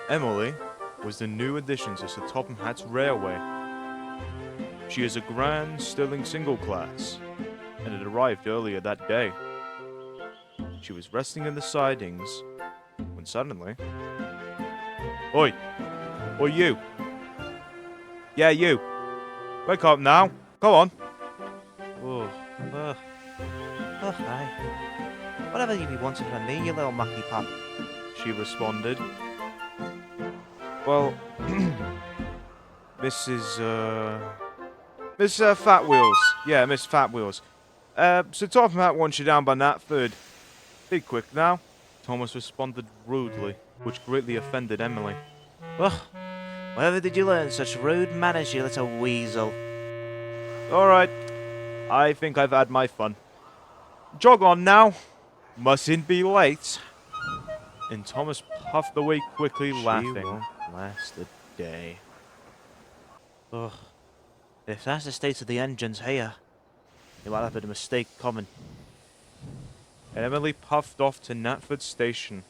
Emily was the new addition to Sir Topham Hatt's railway. She is a Grand Stirling single class, and had arrived earlier that day. She was resting in the sidings when suddenly... Oi! Oi, you! Yeah, you! Wake up now! Go on! Oh, hi. Whatever you be wanting from me, you little mucky pup. She responded. Well, Miss Fat Wheels. Yeah, Miss Fat Wheels. So Topham Hatt wants you down by Natford. Be quick now. Thomas responded rudely, which greatly offended Emily. Ugh, wherever did you learn such rude manners, you little weasel? Alright, I think I've had my fun. Jog on now. Mustn't be late. And Thomas puffed away quickly, laughing. She won't last a day. Ugh, if that's the state of the engines here, you might have had a mistake coming. And Emily puffed off to Natford Station.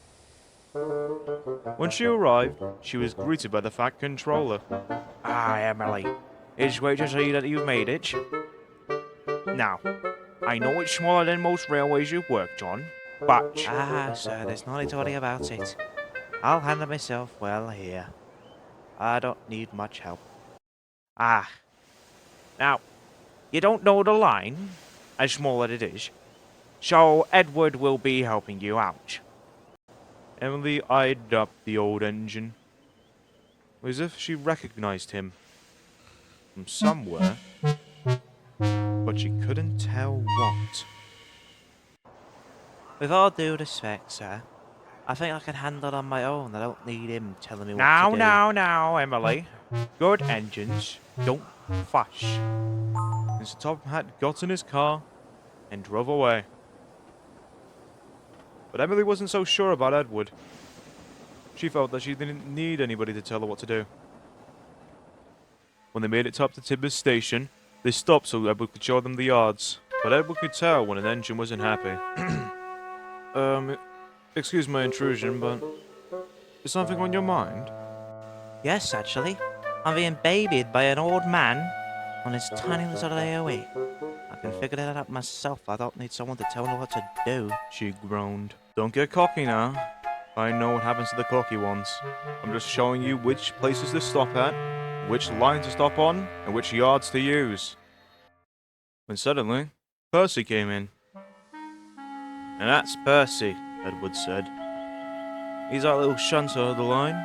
When she arrived, she was greeted by the Fat Controller. Ah, Emily, it's great to see that you've made it. Now, I know it's smaller than most railways you've worked on, but... Ah, sir, there's nothing to worry about it. I'll handle myself well here. I don't need much help. Ah. Now, you don't know the line, as small as it is, so Edward will be helping you out. Emily eyed up the old engine, as if she recognized him from somewhere, but she couldn't tell what. With all due respect, sir, I think I can handle it on my own. I don't need him telling me what to do. Now, Emily. Good engines don't fuss. And Sir Topham Hatt got in his car and drove away. But Emily wasn't so sure about Edward. She felt that she didn't need anybody to tell her what to do. When they made it up to Tibbers Station, they stopped so Edward could show them the yards. But Edward could tell when an engine wasn't happy. Excuse my intrusion, but is something on your mind? Yes, actually. I'm being babied by an old man on his tiny little AOE. I can figure that out myself. I don't need someone to tell me what to do. She groaned. Don't get cocky now. I know what happens to the cocky ones. I'm just showing you which places to stop at, which line to stop on, and which yards to use. When suddenly, Percy came in. And that's Percy, Edward said. He's our little shunter of the line.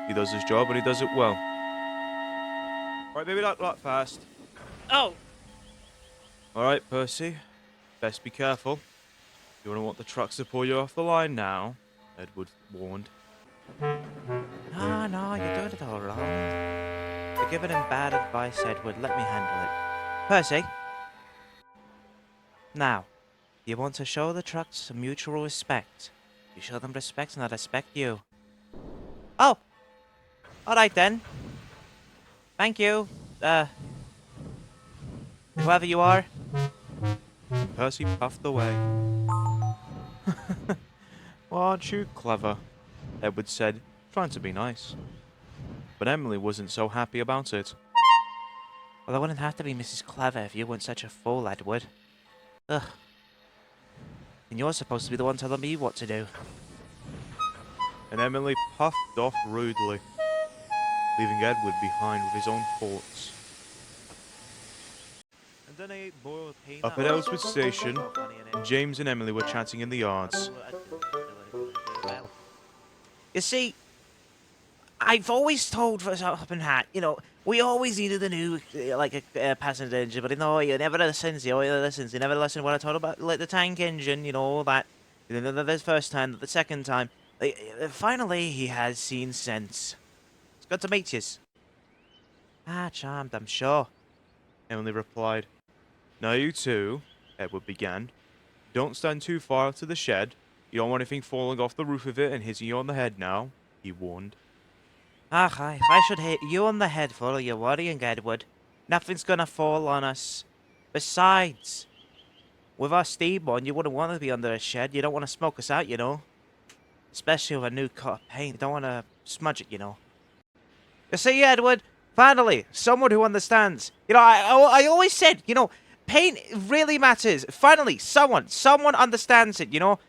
He does his job and he does it well. Right, maybe not that fast. Oh! Alright, Percy. Best be careful. You don't want the trucks to pull you off the line now, Edward warned. No, you're doing it all wrong. You're giving him bad advice, Edward. Let me handle it. Percy? Now, you want to show the trucks some mutual respect. You show them respect and I respect you. Oh! Alright then. Thank you. Whoever you are. And Percy puffed away. Well, aren't you clever? Edward said, trying to be nice. But Emily wasn't so happy about it. Well, I wouldn't have to be Mrs. Clever if you weren't such a fool, Edward. Ugh. And you're supposed to be the one telling me what to do. And Emily puffed off rudely, leaving Edward behind with his own thoughts. And then I ate boiled peanut. Up at Ellsworth Station, James and Emily were chatting in the yards. You see, I've always told for Topham Hatt, we always needed a new, passenger engine, but he never listens, he never listened when I told him about, the tank engine, all that. The first time, the second time. Finally, he has seen sense. It's good to meet yous. Ah, charmed, I'm sure. Emily replied. Now you two, Edward began, don't stand too far out of the shed. You don't want anything falling off the roof of it and hitting you on the head now, he warned. Ah, if I should hit you on the head for all your worrying, Edward, nothing's gonna fall on us. Besides, with our steam on, you wouldn't want to be under a shed. You don't want to smoke us out, Especially with a new coat of paint. You don't want to smudge it, you know. You see, Edward, finally, someone who understands. You know, I always said, you know, pain really matters. Finally, someone understands it, you know.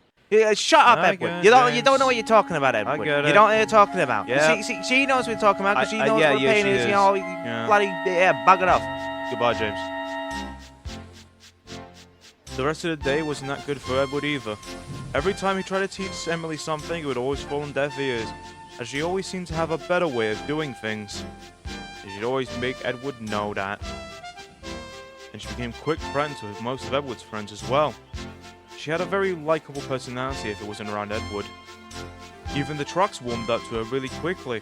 Shut up, I Edward. get You don't know what you're talking about, Edward. get You it. don't know what you're talking about. Yeah. See, she knows what you're talking about because she knows yeah, what yeah, pain she is. is. You know, Yeah. bloody bug it off. Goodbye, James. The rest of the day wasn't that good for Edward either. Every time he tried to teach Emily something, it would always fall on deaf ears, as she always seemed to have a better way of doing things. And she'd always make Edward know that. And she became quick friends with most of Edward's friends as well. She had a very likable personality if it wasn't around Edward. Even the trucks warmed up to her really quickly,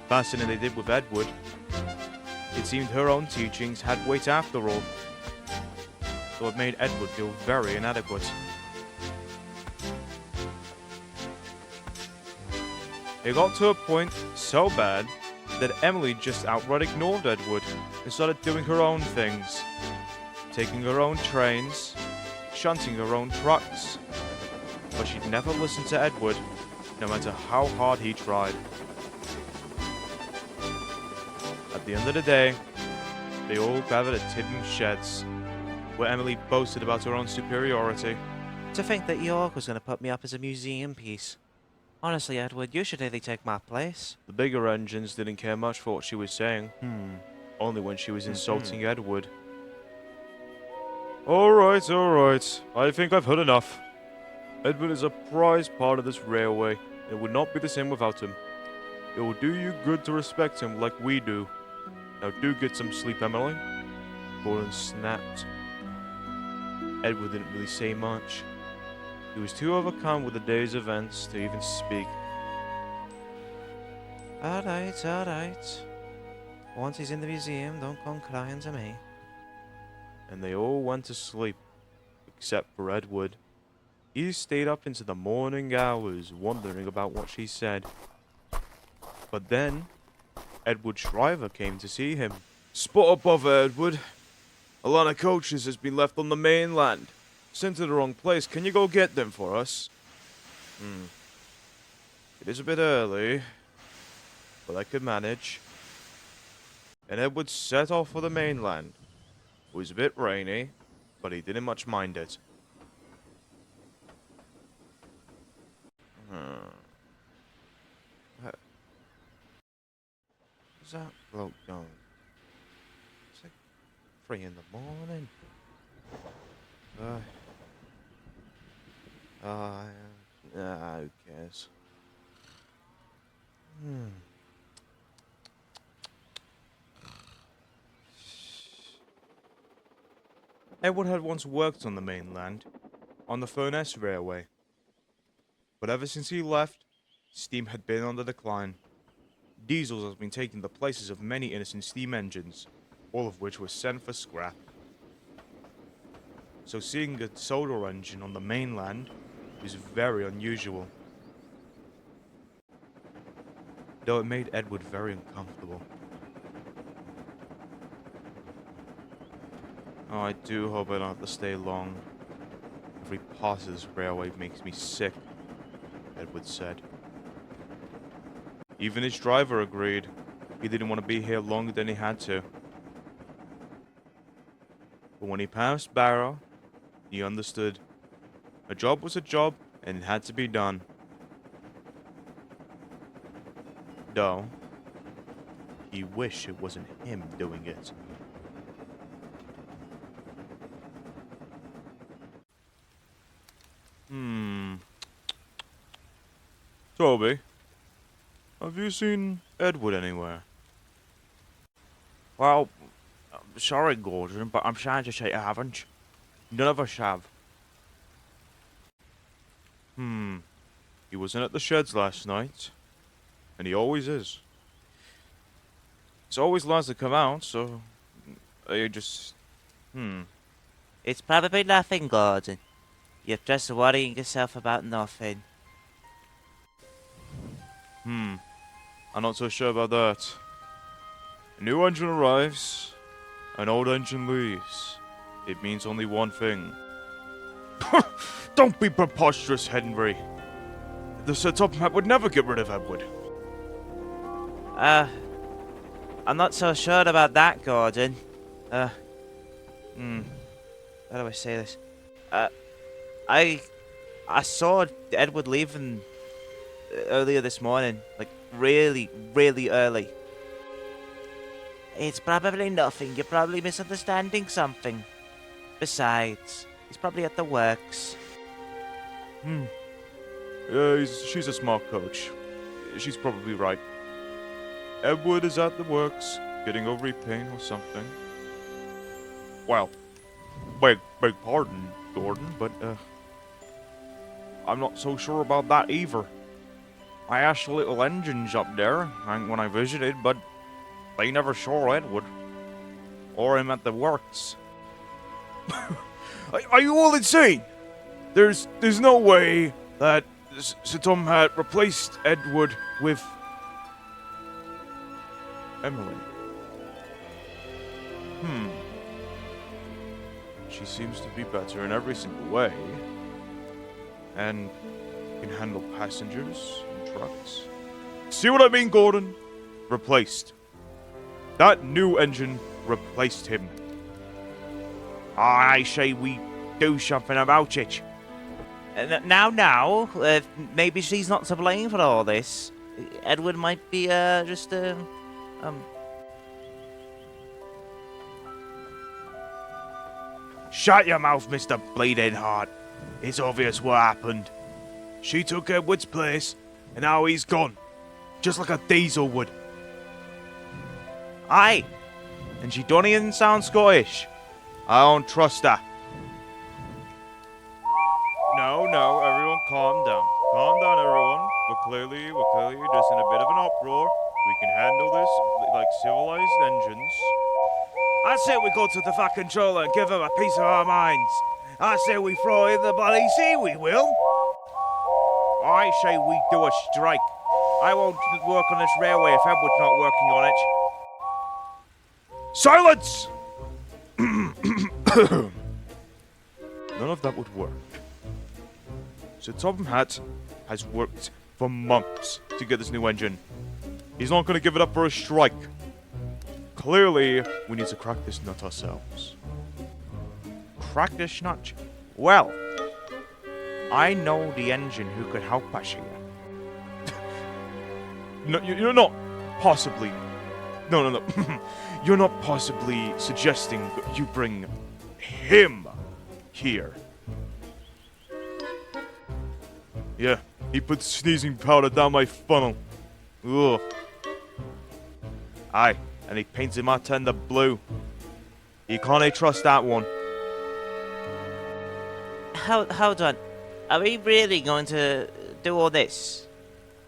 faster than they did with Edward. It seemed her own teachings had weight after all, so it made Edward feel very inadequate. It got to a point so bad that Emily just outright ignored Edward and started doing her own things, taking her own trains, shunting her own trucks. But she'd never listen to Edward, no matter how hard he tried. At the end of the day, they all gathered at Tidden's sheds, where Emily boasted about her own superiority. To think that York was going to put me up as a museum piece. Honestly, Edward, you should really take my place. The bigger engines didn't care much for what she was saying, only when she was insulting Edward. Alright, I think I've heard enough. Edward is a prized part of this railway. It would not be the same without him. It will do you good to respect him like we do. Now do get some sleep, Emily. Gordon snapped. Edward didn't really say much. He was too overcome with the day's events to even speak. Alright. Once he's in the museum, don't come crying to me. And they all went to sleep, except for Edward. He stayed up into the morning hours, wondering about what she said. But then, Edward's driver came to see him. Spot up over, Edward. A lot of coaches has been left on the mainland. Sent to the wrong place. Can you go get them for us? It is a bit early, but I could manage. And Edward set off for the mainland. It was a bit rainy, but he didn't much mind it. Where's that bloke going? It's like 3 in the morning. Who cares? Edward had once worked on the mainland, on the Furness Railway. But ever since he left, steam had been on the decline. Diesels had been taking the places of many innocent steam engines, all of which were sent for scrap. So seeing a Sodor engine on the mainland was very unusual. Though it made Edward very uncomfortable. Oh, I do hope I don't have to stay long. Every part of this railway makes me sick, Edward said. Even his driver agreed. He didn't want to be here longer than he had to. But when he passed Barrow, he understood. A job was a job, and it had to be done. Though, he wished it wasn't him doing it. Toby, have you seen Edward anywhere? Well, I'm sorry, Gordon, but I'm sad to say I haven't. None of us have. He wasn't at the sheds last night. And he always is. It's always last to come out, so... I just... It's probably nothing, Gordon. You're just worrying yourself about nothing. I'm not so sure about that. A new engine arrives, an old engine leaves. It means only one thing. Don't be preposterous, Henry. The Sir Topham would never get rid of Edward. I'm not so sure about that, Gordon. How do I say this? I saw Edward leaving earlier this morning, like really, really early. It's probably nothing. You're probably misunderstanding something. Besides, he's probably at the works. She's a smart coach. She's probably right. Edward is at the works, getting over a pain or something. Well, beg pardon, Gordon, but, I'm not so sure about that either. I asked the little engines up there when I visited, but they never saw Edward. Or him at the works. Are you all insane? There's no way that Sir Tom had replaced Edward with Emily. She seems to be better in every single way. And can handle passengers and trucks. See what I mean, Gordon? Replaced. That new engine replaced him. I say we do something about it. Now, maybe she's not to blame for all this. Edward might be, Shut your mouth, Mr. Bleeding Heart. It's obvious what happened. She took Edward's place, and now he's gone. Just like a diesel would. Aye. And she don't even sound Scottish. I don't trust her. No, everyone calm down. Calm down, everyone. We're clearly just in a bit of an uproar. We can handle this like civilized engines. I say we go to the Fat Controller and give him a piece of our minds. I say we throw in the bloody sea, we will. I say we do a strike. I won't work on this railway if Edward's not working on it. Silence! None of that would work. Sir Tom Hat has worked for months to get this new engine. He's not going to give it up for a strike. Clearly, we need to crack this nut ourselves. Crack this nut? Well, I know the engine who could help us here. No, you're not possibly... No. You're not possibly suggesting you bring him here. Yeah, he put sneezing powder down my funnel. Ugh. Aye, and he painted my tender blue. You can't trust that one. Hold on. Are we really going to do all this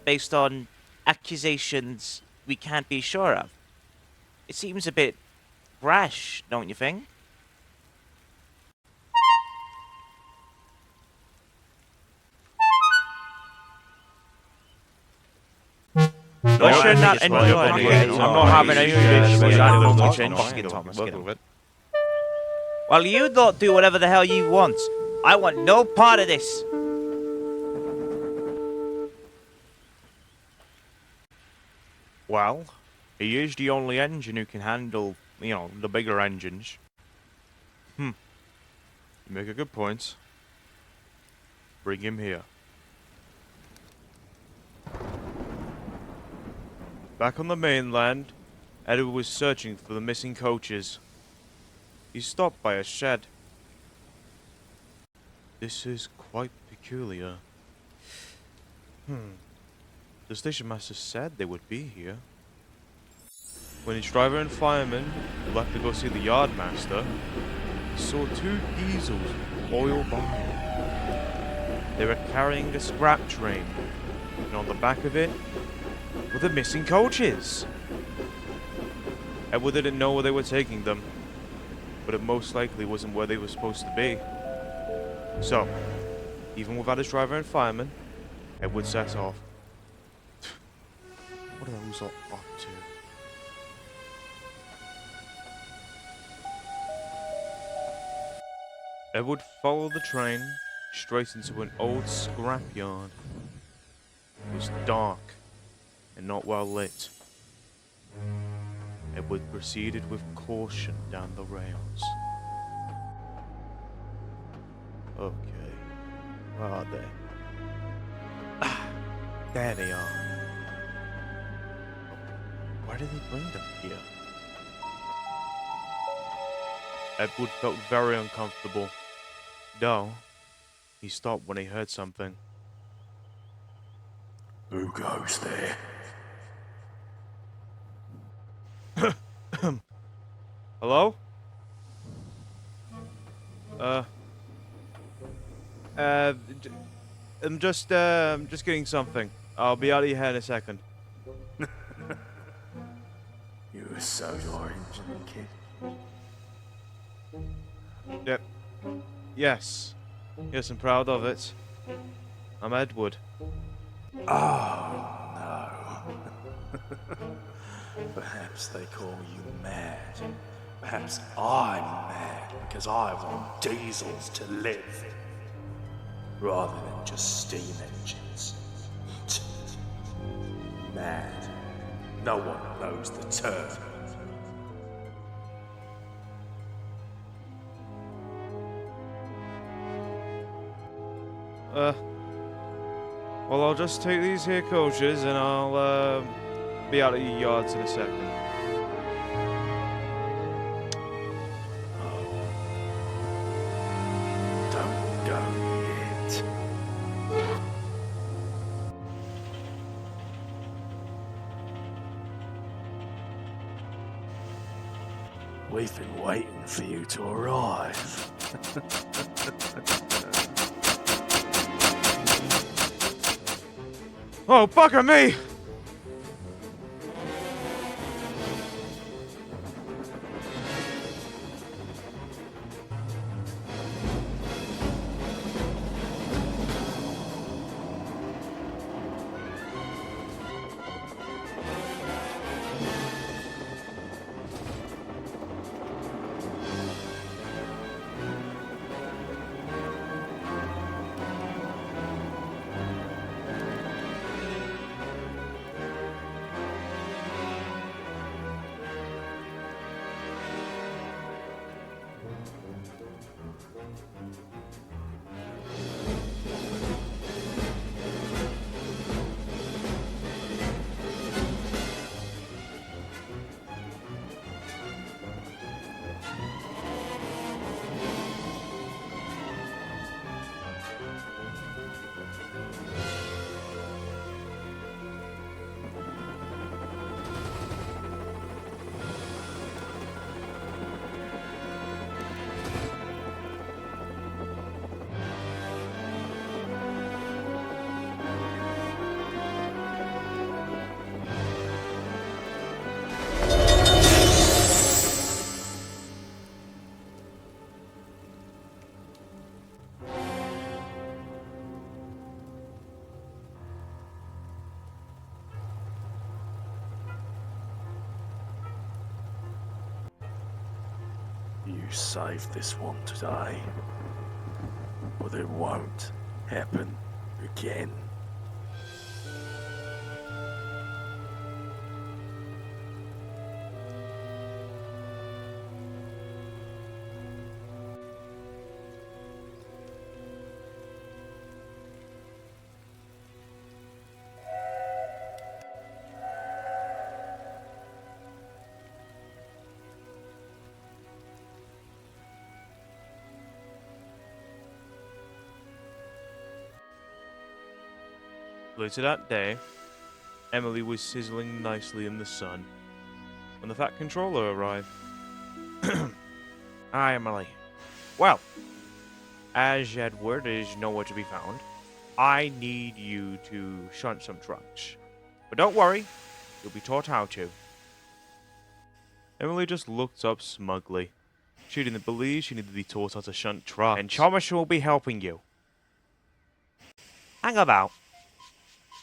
based on accusations we can't be sure of? It seems a bit brash, don't you think? No, I'm not having any of this. Well, you lot do whatever the hell you want. I want no part of this. Well, he is the only engine who can handle, the bigger engines. You make a good point. Bring him here. Back on the mainland, Edward was searching for the missing coaches. He stopped by a shed. This is quite peculiar. The station master said they would be here. When his driver and fireman left to go see the yard master, he saw two diesels with oil by. They were carrying a scrap train, and on the back of it were the missing coaches. Edward didn't know where they were taking them, but it most likely wasn't where they were supposed to be. So, even without his driver and fireman, Edward set off. What are those all up to? Edward followed the train straight into an old scrapyard. It was dark and not well lit. Edward proceeded with caution down the rails. Okay, where are they? Ah, there they are. Why did they bring them here? Edward felt very uncomfortable. Though, he stopped when he heard something. Who goes there? Hello? I'm just getting something. I'll be out of your hair in a second. You a Sodor engine kid? Yep. Yes. Yes, I'm proud of it. I'm Edward. Oh, no. Perhaps they call you mad. Perhaps I'm mad because I want diesels to live. Rather than just steam engines. Mad. No one knows the term. Well, I'll just take these here coaches and I'll, be out of your yards in a second. Don't go yet. We've been waiting for you to arrive. Oh, bugger me! You saved this one today, but it won't happen again. Later that day, Emily was sizzling nicely in the sun when the Fat Controller arrived. Hi, Emily. Well, as Edward is nowhere to be found, I need you to shunt some trucks. But don't worry, you'll be taught how to. Emily just looked up smugly. She didn't believe she needed to be taught how to shunt trucks. And Thomas will be helping you. Hang about.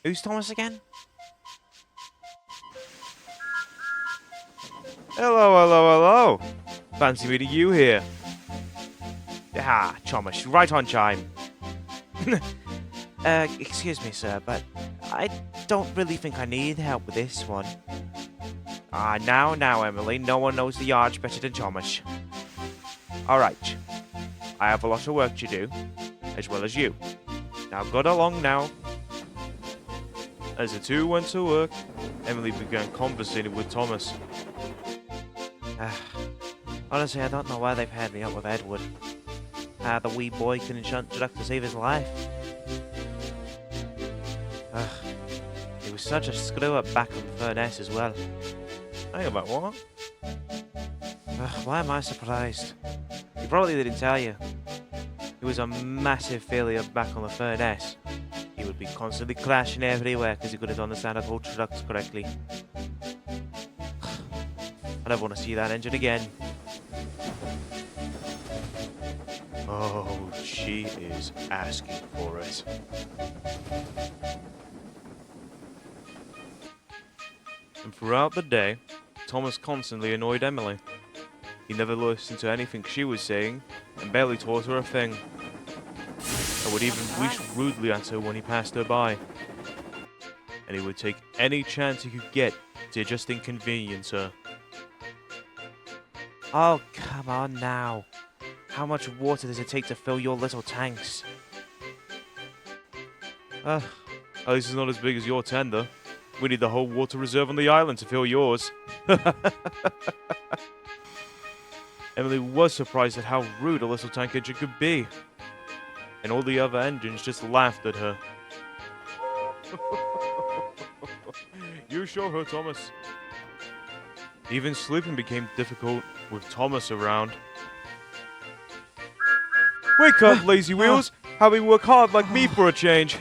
Who's Thomas again? Hello. Fancy meeting you here. Ah, Thomas, right on time. Excuse me, sir, but I don't really think I need help with this one. Ah, now, Emily, no one knows the yard better than Thomas. Alright, I have a lot of work to do, as well as you. Now get along now. As the two went to work, Emily began conversating with Thomas. Honestly, I don't know why they've had me up with Edward. The wee boy couldn't introduce to save his life. He was such a screw-up back on Furness as well. Hang about what? Why am I surprised? He probably didn't tell you. He was a massive failure back on the Furness. He would be constantly crashing everywhere because he couldn't understand how to hold trucks correctly. I never want to see that engine again. Oh, she is asking for it. And throughout the day, Thomas constantly annoyed Emily. He never listened to anything she was saying, and barely taught her a thing. And would even wish rudely at her when he passed her by. And he would take any chance he could get to just inconvenience her. Oh, come on now. How much water does it take to fill your little tanks? At least it's not as big as your tender. We need the whole water reserve on the island to fill yours. Emily was surprised at how rude a little tank engine could be. And all the other engines just laughed at her. You show her, Thomas. Even sleeping became difficult with Thomas around. Wake up, lazy wheels! How we work hard like me for a change!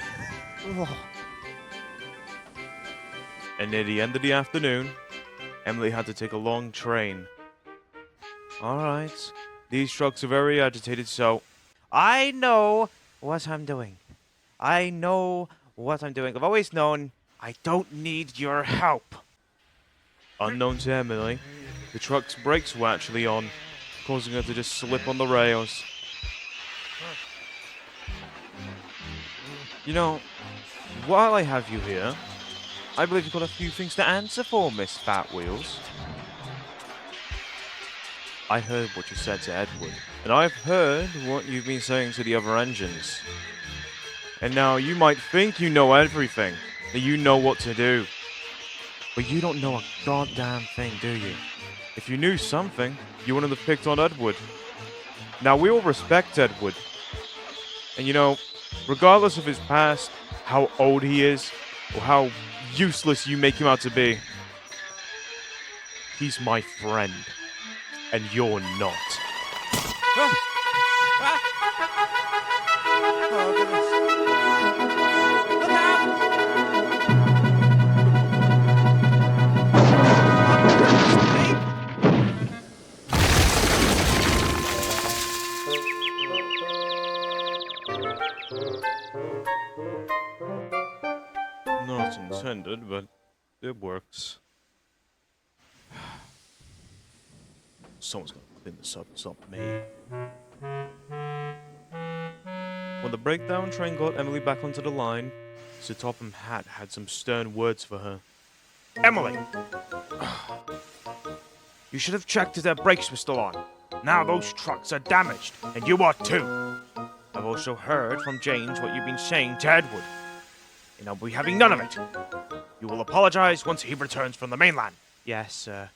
And near the end of the afternoon, Emily had to take a long train. Alright, these trucks are very agitated, so... I know what I'm doing. I've always known I don't need your help. Unknown to Emily, the truck's brakes were actually on, causing her to just slip on the rails. You know, while I have you here, I believe you've got a few things to answer for, Miss Fat Wheels. I heard what you said to Edward, and I've heard what you've been saying to the other engines. And now you might think you know everything, that you know what to do. But you don't know a goddamn thing, do you? If you knew something, you wouldn't have picked on Edward. Now, we all respect Edward. And you know, regardless of his past, how old he is, or how useless you make him out to be, he's my friend. And you're not. Oh, goodness. Look out! Not intended, but it works. Someone's gonna clean this up, it's not me. When the breakdown train got Emily back onto the line, Sir Topham Hatt had some stern words for her. Emily! You should have checked if their brakes were still on. Now those trucks are damaged, and you are too. I've also heard from James what you've been saying to Edward, and I'll be having none of it. You will apologize once he returns from the mainland. Yes, sir.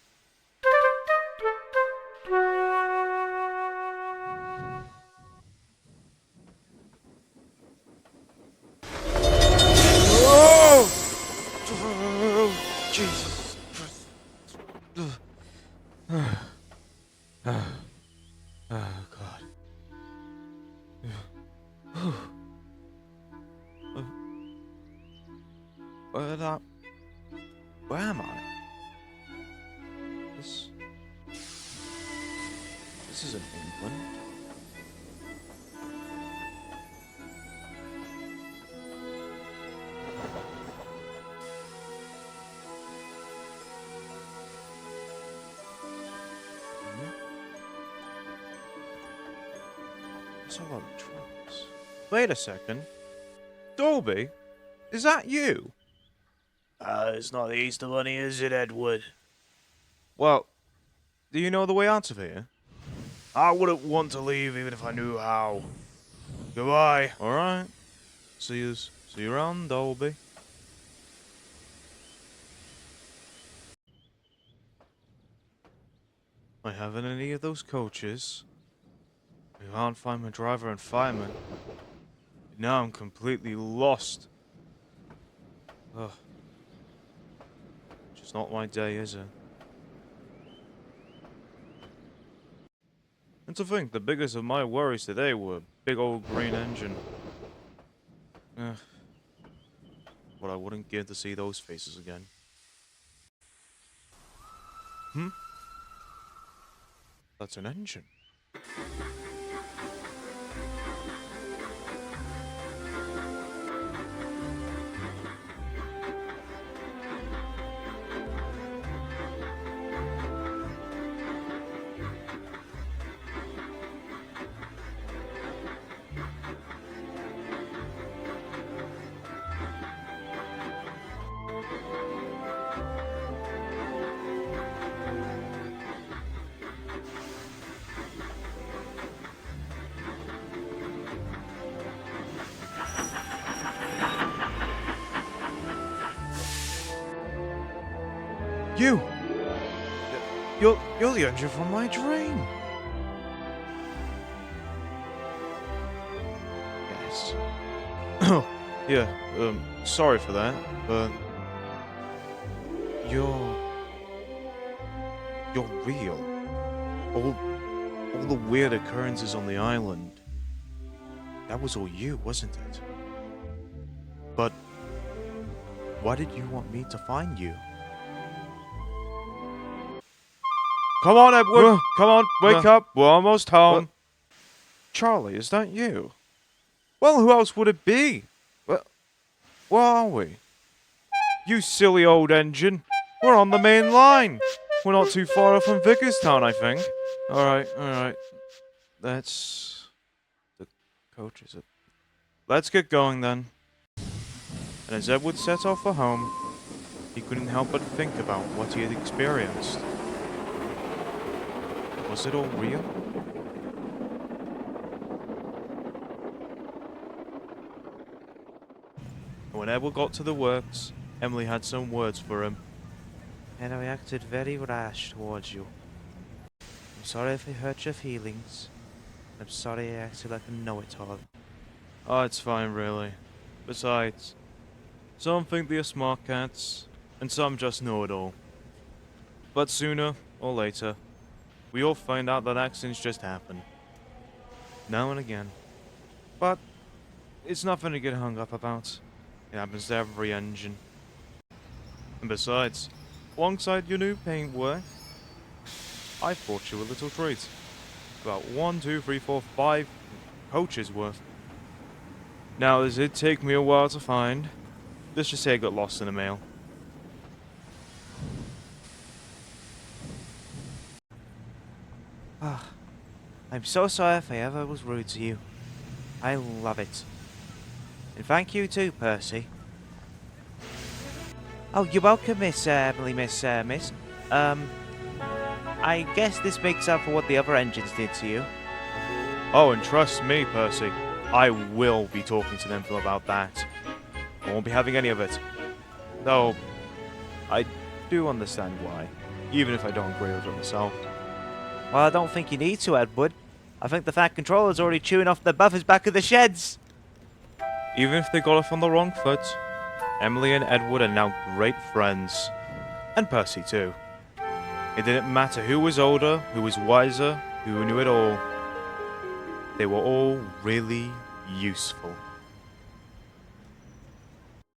Jesus Christ. Oh, God. Where am I? This isn't England. That's a lot of trucks. Wait a second. Dolby? Is that you? It's not the Easter Bunny, is it, Edward? Well, do you know the way out of here? I wouldn't want to leave even if I knew how. Goodbye. Alright. See you around, Dolby. I haven't any of those coaches. I can't find my driver and fireman. Now I'm completely lost. Ugh. Just not my day, is it? And to think, the biggest of my worries today were big old green engine. Ugh. What I wouldn't give to see those faces again. Hmm? That's an engine. You! You're the engine from my dream! Yes. Oh, yeah, sorry for that, but... You're real. All the weird occurrences on the island. That was all you, wasn't it? But... why did you want me to find you? Come on, Edward! Come on, wake up! We're almost home. Charlie, is that you? Well, who else would it be? Where are we? You silly old engine. We're on the main line. We're not too far off from Vickerstown, I think. Alright. That's... the coaches. Let's get going then. And as Edward set off for home, he couldn't help but think about what he had experienced. Was it all real? When Edward got to the works, Emily had some words for him. And I acted very rash towards you. I'm sorry if I hurt your feelings. I'm sorry I acted like a know-it-all. Oh, it's fine, really. Besides, some think they're smart cats, and some just know it all. But sooner or later, we all find out that accidents just happen. Now and again. But it's nothing to get hung up about. It happens to every engine. And besides, alongside your new paintwork, I bought you a little treat. About 1, 2, 3, 4, 5 coaches worth. Now, this did take me a while to find. Let's just say it got lost in the mail. Ah, I'm so sorry if I ever was rude to you. I love it. And thank you too, Percy. Oh, you're welcome, Miss Emily, Miss. I guess this makes up for what the other engines did to you. Oh, and trust me, Percy, I will be talking to them about that. I won't be having any of it. Though, I do understand why, even if I don't agree with it myself. Well, I don't think you need to, Edward. I think the Fat Controller's already chewing off the buffers back of the sheds. Even if they got off on the wrong foot, Emily and Edward are now great friends. And Percy too. It didn't matter who was older, who was wiser, who knew it all. They were all really useful.